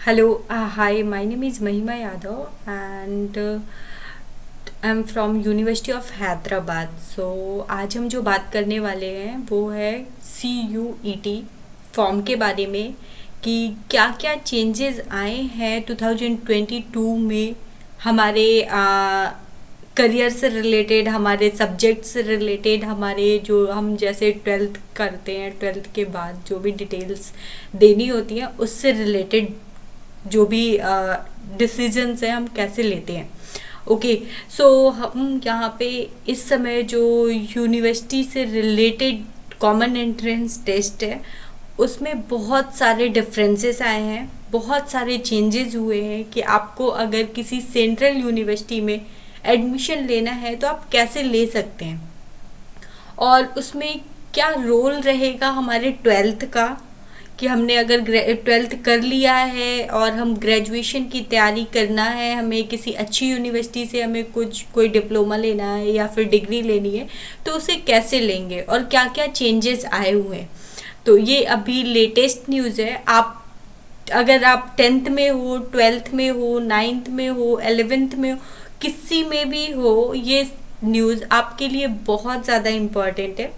Hello, hi, my name is Mahima Yadav and I'm from university of Hyderabad. आज हम जो बात करने वाले हैं वो है CUET फॉर्म के बारे में कि क्या क्या चेंजेस आए हैं 2022 में हमारे करियर से रिलेटेड, हमारे सब्जेक्ट से रिलेटेड, हमारे जो हम जैसे ट्वेल्थ करते हैं, ट्वेल्थ के बाद जो भी डिटेल्स देनी होती हैं उससे रिलेटेड जो भी डिसीजंस हैं हम कैसे लेते हैं। ओके, सो हम यहाँ पे इस समय जो यूनिवर्सिटी से रिलेटेड कॉमन एंट्रेंस टेस्ट है उसमें बहुत सारे डिफरेंसेस आए हैं, बहुत सारे चेंजेस हुए हैं कि आपको अगर किसी सेंट्रल यूनिवर्सिटी में एडमिशन लेना है तो आप कैसे ले सकते हैं और उसमें क्या रोल रहेगा हमारे ट्वेल्थ का कि हमने अगर ट्वेल्थ कर लिया है और हम ग्रेजुएशन की तैयारी करना है, हमें किसी अच्छी यूनिवर्सिटी से हमें कोई डिप्लोमा लेना है या फिर डिग्री लेनी है तो उसे कैसे लेंगे और क्या क्या चेंजेस आए हुए हैं। तो ये अभी लेटेस्ट न्यूज़ है। अगर आप 10th में हो, 12th में हो, 9th में हो, 11th में हो, किसी में भी हो, ये न्यूज़ आपके लिए बहुत ज़्यादा इम्पॉर्टेंट है।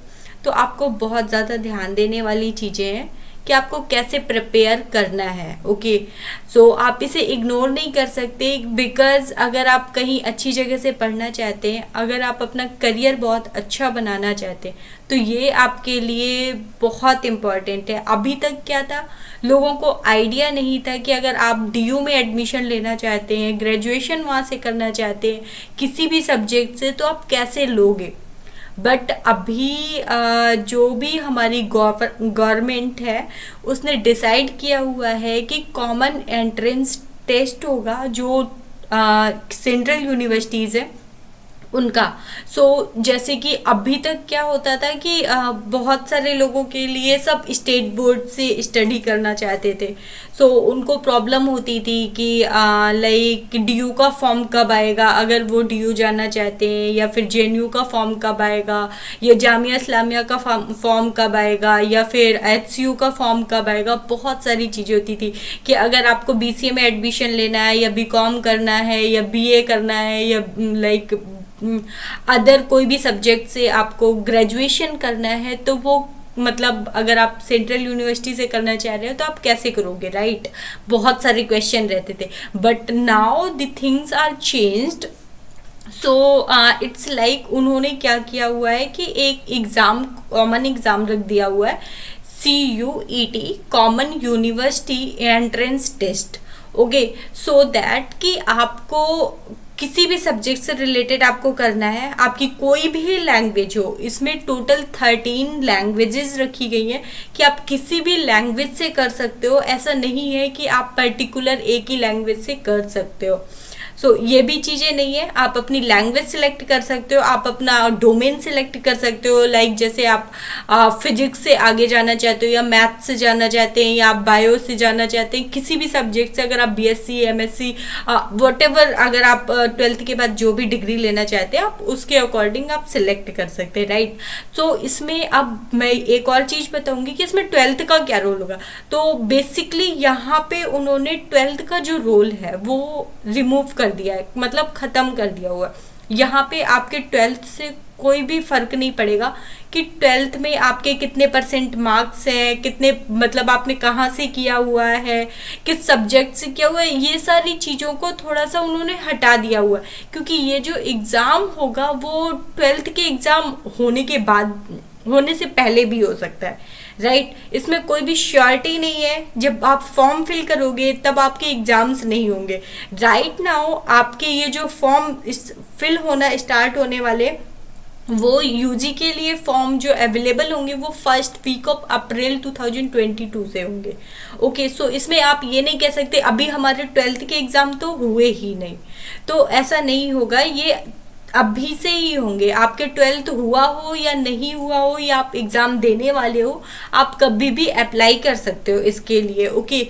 तो आपको बहुत ज़्यादा ध्यान देने वाली चीज़ें हैं कि आपको कैसे प्रिपेयर करना है। ओके, सो आप इसे इग्नोर नहीं कर सकते बिकॉज अगर आप कहीं अच्छी जगह से पढ़ना चाहते हैं, अगर आप अपना करियर बहुत अच्छा बनाना चाहते हैं तो ये आपके लिए बहुत इम्पॉर्टेंट है। अभी तक क्या था, लोगों को आइडिया नहीं था कि अगर आप DU में एडमिशन लेना चाहते हैं, ग्रेजुएशन वहाँ से करना चाहते हैं किसी भी सब्जेक्ट से, तो आप कैसे लोगे। बट अभी जो भी हमारी गवर्नमेंट है उसने डिसाइड किया हुआ है कि कॉमन एंट्रेंस टेस्ट होगा जो सेंट्रल यूनिवर्सिटीज़ है उनका। जैसे कि अभी तक क्या होता था कि बहुत सारे लोगों के लिए सब स्टेट बोर्ड से स्टडी करना चाहते थे। उनको प्रॉब्लम होती थी कि लाइक DU का फॉर्म कब आएगा, अगर वो DU जाना चाहते हैं, या फिर JNU का फॉर्म कब आएगा, या जामिया इस्लामिया का फॉर्म कब आएगा, या फिर HCU का फॉर्म कब आएगा। बहुत सारी चीज़ें होती थी कि अगर आपको BCA में एडमिशन लेना है या BCom करना है या BA करना है या लाइक अदर कोई भी सब्जेक्ट से आपको ग्रेजुएशन करना है तो वो मतलब अगर आप सेंट्रल यूनिवर्सिटी से करना चाह रहे हो तो आप कैसे करोगे, राइट। बहुत सारे क्वेश्चन रहते थे but now the things are changed. It's like उन्होंने क्या किया हुआ है कि एक एग्ज़ाम, कॉमन एग्ज़ाम रख दिया हुआ है, CUET common university entrance test. Okay, so that कि आपको किसी भी सब्जेक्ट से रिलेटेड आपको करना है, आपकी कोई भी लैंग्वेज हो, इसमें टोटल 13 लैंग्वेजेस रखी गई हैं कि आप किसी भी लैंग्वेज से कर सकते हो। ऐसा नहीं है कि आप पर्टिकुलर एक ही लैंग्वेज से कर सकते हो। ये भी चीज़ें नहीं है, आप अपनी लैंग्वेज सिलेक्ट कर सकते हो, आप अपना डोमेन सिलेक्ट कर सकते हो। लाइक जैसे आप फिजिक्स से आगे जाना चाहते हो या मैथ से जाना चाहते हैं या आप बायो से जाना चाहते हैं, किसी भी सब्जेक्ट से अगर आप BSc MSc वॉटेवर, अगर आप ट्वेल्थ के बाद जो भी डिग्री लेना चाहते हैं आप उसके अकॉर्डिंग आप सिलेक्ट कर सकते हैं, राइट। इसमें अब मैं एक और चीज़ बताऊंगी कि इसमें ट्वेल्थ का क्या रोल होगा। तो बेसिकली यहाँ पे उन्होंने ट्वेल्थ का जो रोल है वो रिमूव कर दिया है, मतलब ख़त्म कर दिया हुआ है। यहाँ पे आपके ट्वेल्थ से कोई भी फर्क नहीं पड़ेगा कि ट्वेल्थ में आपके कितने % मार्क्स हैं, कितने मतलब आपने कहाँ से किया हुआ है, किस सब्जेक्ट से किया हुआ है। ये सारी चीज़ों को थोड़ा सा उन्होंने हटा दिया हुआ है क्योंकि ये जो एग्ज़ाम होगा वो ट्वेल्थ के एग्ज़ाम होने के बाद, होने से पहले भी हो सकता है, राइट। इसमें कोई भी श्योरिटी नहीं है। जब आप फॉर्म फिल करोगे तब आपके एग्जाम्स नहीं होंगे। राइट नाउ आपके ये जो फॉर्म फिल होना स्टार्ट होने वाले, वो UG के लिए फॉर्म जो अवेलेबल होंगे वो फर्स्ट वीक ऑफ अप्रैल 2022 से होंगे। ओके, इसमें आप ये नहीं कह सकते अभी हमारे ट्वेल्थ के एग्ज़ाम तो हुए ही नहीं, तो ऐसा नहीं होगा। ये अभी से ही होंगे। आपके ट्वेल्थ हुआ हो या नहीं हुआ हो या आप एग्ज़ाम देने वाले हो, आप कभी भी अप्लाई कर सकते हो इसके लिए। ओके,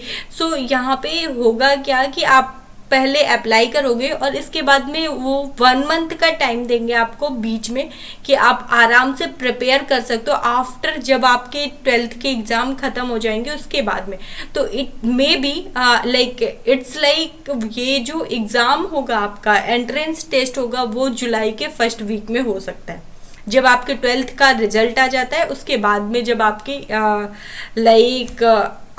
यहाँ पे होगा क्या कि आप पहले अप्लाई करोगे और इसके बाद में वो 1 मंथ का टाइम देंगे आपको बीच में कि आप आराम से प्रिपेयर कर सकते हो आफ्टर जब आपके 12th के एग्जाम खत्म हो जाएंगे उसके बाद में। तो it may be like it's like ये जो एग्जाम होगा आपका एंट्रेंस टेस्ट होगा वो जुलाई के फर्स्ट वीक में हो सकता है, जब आपके 12th का रिजल्ट आ जाता है उसके बाद में जब आपकी लाइक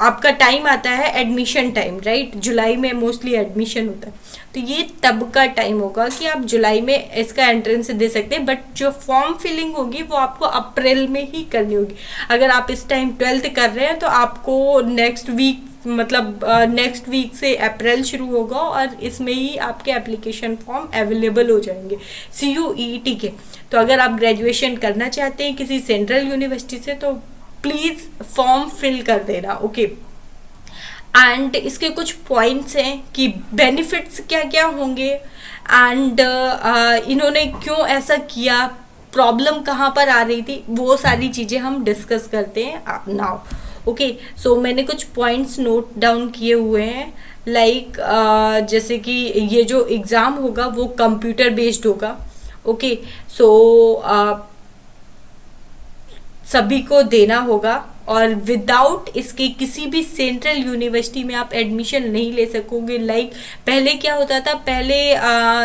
आपका टाइम आता है एडमिशन टाइम, राइट, जुलाई में मोस्टली एडमिशन होता है, तो ये तब का टाइम होगा कि आप जुलाई में इसका एंट्रेंस दे सकते हैं। बट जो फॉर्म फिलिंग होगी वो आपको अप्रैल में ही करनी होगी। अगर आप इस टाइम 12th कर रहे हैं तो आपको नेक्स्ट वीक मतलब नेक्स्ट वीक से अप्रैल शुरू होगा और इसमें ही आपके एप्लीकेशन फॉर्म अवेलेबल हो जाएंगे CUET के। तो अगर आप ग्रेजुएशन करना चाहते हैं किसी सेंट्रल यूनिवर्सिटी से तो प्लीज़ फॉर्म फिल कर देना, ओके। एंड इसके कुछ पॉइंट्स हैं कि बेनिफिट्स क्या क्या होंगे एंड इन्होंने क्यों ऐसा किया, प्रॉब्लम कहाँ पर आ रही थी, वो सारी चीज़ें हम डिस्कस करते हैं नाउ, ओके। सो मैंने कुछ पॉइंट्स नोट डाउन किए हुए हैं लाइक जैसे कि ये जो एग्ज़ाम होगा वो कंप्यूटर बेस्ड होगा, ओके। सो सभी को देना होगा और विदाउट इसके किसी भी सेंट्रल यूनिवर्सिटी में आप एडमिशन नहीं ले सकोगे। लाइक पहले क्या होता था, पहले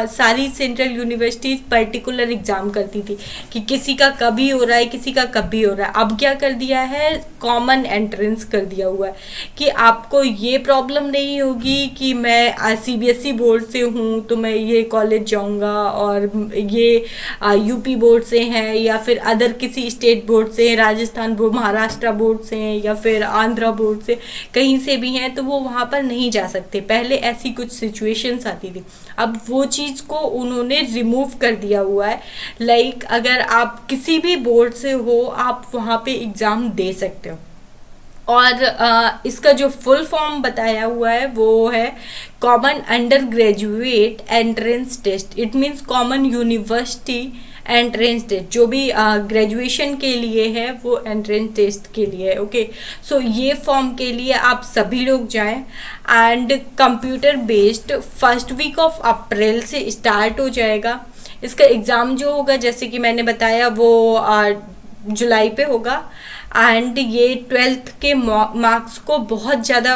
सारी सेंट्रल यूनिवर्सिटीज पर्टिकुलर एग्जाम करती थी कि किसी का कभी हो रहा है किसी का कभी हो रहा है। अब क्या कर दिया है, कॉमन एंट्रेंस कर दिया हुआ है कि आपको ये प्रॉब्लम नहीं होगी कि मैं CBSE बोर्ड से हूँ तो मैं ये कॉलेज जाऊँगा और ये UP बोर्ड से हैं या फिर अदर किसी स्टेट बोर्ड से, राजस्थान बोर्ड, महाराष्ट्र बोर्ड से हैं या फिर आंध्रा बोर्ड से, कहीं से भी हैं तो वो वहाँ पर नहीं जा सकते। पहले ऐसी कुछ सिचुएशंस आती थी, अब वो चीज़ को उन्होंने रिमूव कर दिया हुआ है। लाइक अगर आप किसी भी बोर्ड से हो आप वहाँ पे एग्ज़ाम दे सकते हो। और इसका जो फुल फॉर्म बताया हुआ है वो है common undergraduate entrance test. It means common university entrance test, जो भी ग्रेजुएशन के लिए है वो एंट्रेंस टेस्ट के लिए, ओके। सो ये फॉर्म के लिए आप सभी लोग जाएं and computer based first week of April से स्टार्ट हो जाएगा। इसका एग्ज़ाम जो होगा जैसे कि मैंने बताया वो जुलाई पे होगा एंड ये 12th के मार्क्स को बहुत ज़्यादा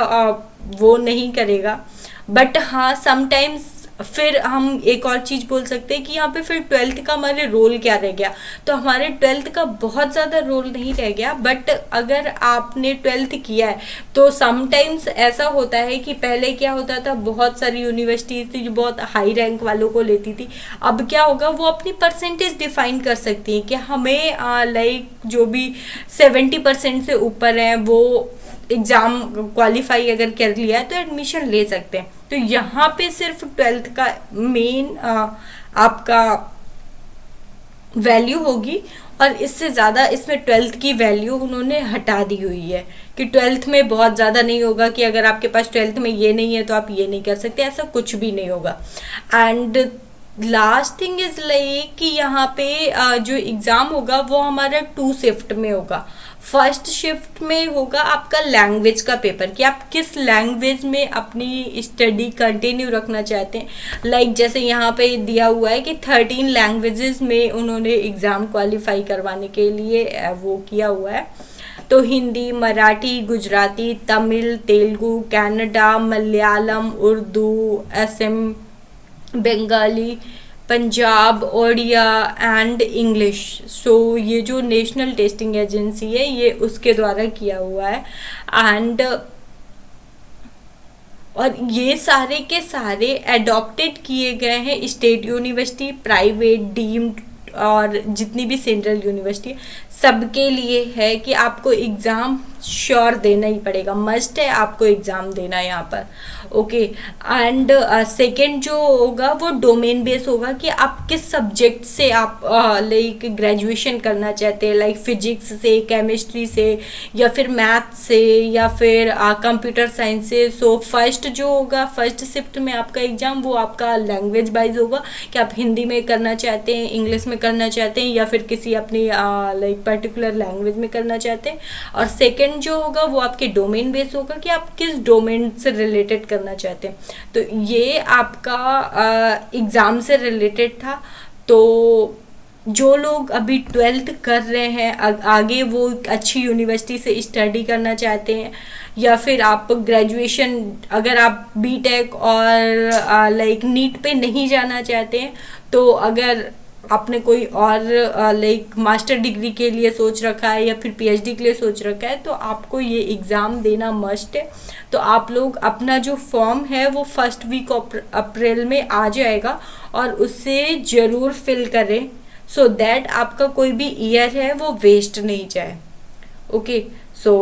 वो नहीं करेगा। बट हाँ समटाइम्स फिर हम एक और चीज़ बोल सकते हैं कि यहाँ पे फिर 12th का हमारे रोल क्या रह गया, तो हमारे 12th का बहुत ज़्यादा रोल नहीं रह गया। बट अगर आपने 12th किया है तो समटाइम्स ऐसा होता है कि पहले क्या होता था, बहुत सारी यूनिवर्सिटीज थी जो बहुत हाई रैंक वालों को लेती थी। अब क्या होगा, वो अपनी परसेंटेज डिफाइन कर सकती हैं कि हमें लाइक जो भी 70% से ऊपर है वो एग्ज़ाम क्वालिफाई अगर कर लिया है तो एडमिशन ले सकते हैं। तो यहाँ पे सिर्फ 12th का मेन आपका वैल्यू होगी और इससे ज़्यादा इसमें 12th की वैल्यू उन्होंने हटा दी हुई है कि 12th में बहुत ज़्यादा नहीं होगा कि अगर आपके पास 12th में ये नहीं है तो आप ये नहीं कर सकते, ऐसा कुछ भी नहीं होगा। And last thing is like कि यहाँ पे जो एग्ज़ाम होगा वो हमारा 2 शिफ्ट में होगा। फर्स्ट शिफ्ट में होगा आपका लैंग्वेज का पेपर कि आप किस लैंग्वेज में अपनी स्टडी कंटिन्यू रखना चाहते हैं। लाइक जैसे यहाँ पे दिया हुआ है कि 13 लैंग्वेजेस में उन्होंने एग्ज़ाम क्वालिफाई करवाने के लिए वो किया हुआ है। तो हिंदी, मराठी, गुजराती, तमिल, तेलुगु, कन्नड़ा, मलयालम, उर्दू, असम, बंगाली, पंजाब, ओडिया एंड इंग्लिश। सो ये जो नेशनल टेस्टिंग एजेंसी है ये उसके द्वारा किया हुआ है। एंड और ये सारे के सारे एडॉप्टेड किए गए हैं स्टेट यूनिवर्सिटी, प्राइवेट, डीम्ड और जितनी भी सेंट्रल यूनिवर्सिटी सबके लिए है कि आपको एग्ज़ाम श्योर देना ही पड़ेगा, मस्ट है आपको एग्ज़ाम देना यहाँ पर, ओके। एंड सेकेंड जो होगा वो डोमेन बेस होगा कि आप किस सब्जेक्ट से आप लाइक ग्रेजुएशन करना चाहते हैं, लाइक फिजिक्स से, केमिस्ट्री से या फिर मैथ से या फिर कंप्यूटर साइंस से। सो फर्स्ट जो होगा फर्स्ट शिफ्ट में आपका एग्ज़ाम वो आपका लैंग्वेज वाइज होगा कि आप हिंदी में करना चाहते हैं, इंग्लिश में करना चाहते हैं या फिर किसी अपनी लाइक पर्टिकुलर लैंग्वेज में करना चाहते हैं। और सेकेंड सेकंड जो होगा वो आपके डोमेन बेस होगा कि आप किस डोमेन से रिलेटेड करना चाहते हैं। तो ये आपका एग्ज़ाम से रिलेटेड था। तो जो लोग अभी 12th कर रहे हैं, आगे वो अच्छी यूनिवर्सिटी से स्टडी करना चाहते हैं, या फिर आप ग्रेजुएशन, अगर आप बीटेक और लाइक नीट पे नहीं जाना चाहते हैं, तो अगर आपने कोई और लाइक मास्टर डिग्री के लिए सोच रखा है या फिर पीएचडी के लिए सोच रखा है, तो आपको ये एग्ज़ाम देना मस्ट है। तो आप लोग अपना जो फॉर्म है वो फर्स्ट वीक अप्रैल में आ जाएगा और उससे ज़रूर फिल करें, सो दैट आपका कोई भी ईयर है वो वेस्ट नहीं जाए। ओके, सो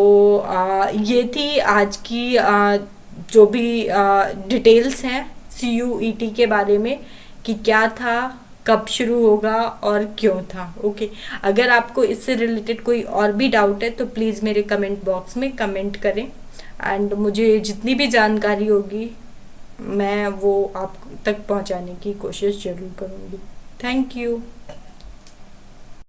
ये थी आज की जो भी डिटेल्स हैं CUET के बारे में, कि क्या था, कब शुरू होगा और क्यों था। ओके, अगर आपको इससे रिलेटेड कोई और भी डाउट है तो प्लीज़ मेरे कमेंट बॉक्स में कमेंट करें, एंड मुझे जितनी भी जानकारी होगी मैं वो आप तक पहुंचाने की कोशिश ज़रूर करूंगी। Thank you.